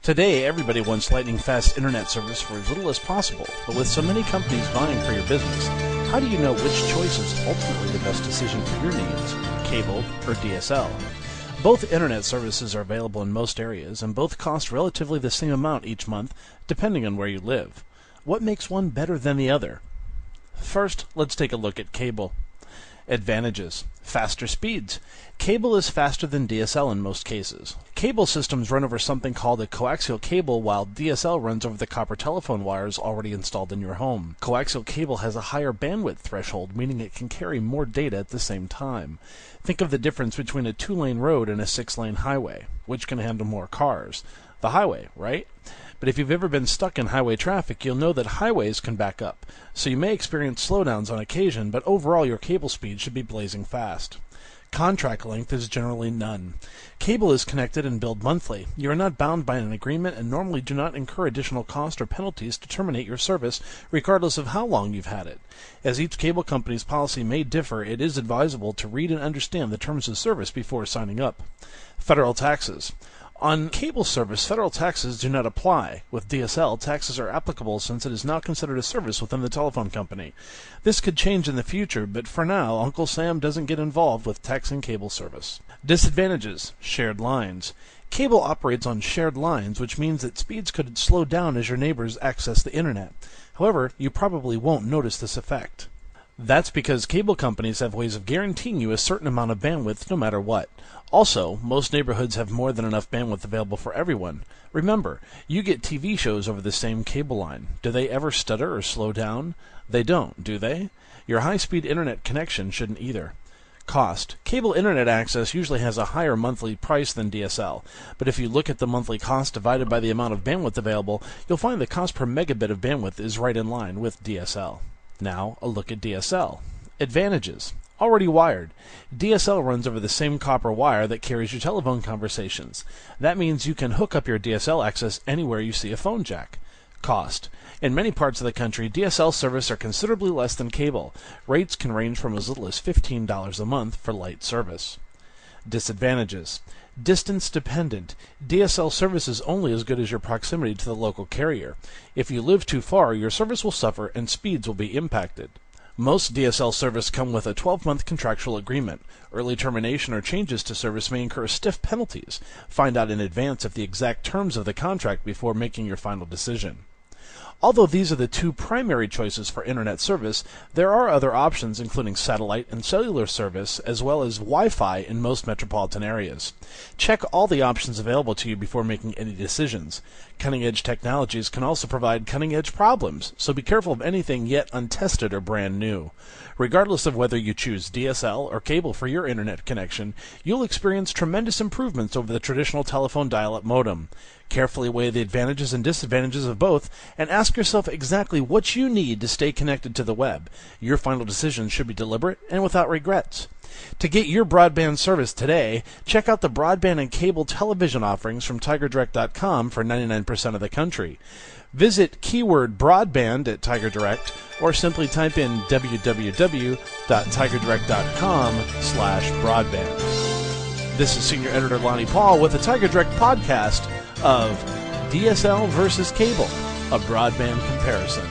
Today, everybody wants lightning-fast internet service for as little as possible, but with so many companies vying for your business, how do you know which choice is ultimately the best decision for your needs, cable or DSL? Both internet services are available in most areas, and both cost relatively the same amount each month, depending on where you live. What makes one better than the other? First, let's take a look at cable. Advantages. Faster speeds. Cable is faster than DSL in most cases. Cable systems run over something called a coaxial cable, while DSL runs over the copper telephone wires already installed in your home. Coaxial cable has a higher bandwidth threshold, meaning it can carry more data at the same time. Think of the difference between a 2-lane road and a 6-lane highway. Which can handle more cars? The highway, right? But if you've ever been stuck in highway traffic, you'll know that highways can back up. So you may experience slowdowns on occasion, but overall your cable speed should be blazing fast. Contract length is generally none. Cable is connected and billed monthly. You are not bound by an agreement and normally do not incur additional cost or penalties to terminate your service, regardless of how long you've had it. As each cable company's policy may differ, it is advisable to read and understand the terms of service before signing up. Federal taxes. On cable service, federal taxes do not apply. With DSL, taxes are applicable since it is now considered a service within the telephone company. This could change in the future, but for now, Uncle Sam doesn't get involved with taxing cable service. Disadvantages. Shared lines. Cable operates on shared lines, which means that speeds could slow down as your neighbors access the internet. However, you probably won't notice this effect. That's because cable companies have ways of guaranteeing you a certain amount of bandwidth no matter what. Also, most neighborhoods have more than enough bandwidth available for everyone. Remember, you get TV shows over the same cable line. Do they ever stutter or slow down? They don't, do they? Your high-speed internet connection shouldn't either. Cost. Cable internet access usually has a higher monthly price than DSL, but if you look at the monthly cost divided by the amount of bandwidth available, you'll find the cost per megabit of bandwidth is right in line with DSL. Now, a look at DSL. Advantages. Already wired. DSL runs over the same copper wire that carries your telephone conversations. That means you can hook up your DSL access anywhere you see a phone jack. Cost. In many parts of the country, DSL service are considerably less than cable. Rates can range from as little as $15 a month for light service. Disadvantages. Distance dependent. DSL service is only as good as your proximity to the local carrier. If you live too far, your service will suffer and speeds will be impacted. Most DSL service come with a 12-month contractual agreement. Early termination or changes to service may incur stiff penalties. Find out in advance of the exact terms of the contract before making your final decision. Although these are the two primary choices for internet service, there are other options including satellite and cellular service, as well as Wi-Fi in most metropolitan areas. Check all the options available to you before making any decisions. Cutting-edge technologies can also provide cutting-edge problems, so be careful of anything yet untested or brand new. Regardless of whether you choose DSL or cable for your internet connection, you'll experience tremendous improvements over the traditional telephone dial-up modem. Carefully weigh the advantages and disadvantages of both, and ask yourself exactly what you need to stay connected to the web. Your final decision should be deliberate and without regrets. To get your broadband service today, check out the broadband and cable television offerings from TigerDirect.com for 99% of the country. Visit keyword broadband at TigerDirect, or simply type in www.tigerdirect.com/broadband. This is Senior Editor Lonnie Paul with the Tiger Direct podcast of DSL versus Cable, a broadband comparison.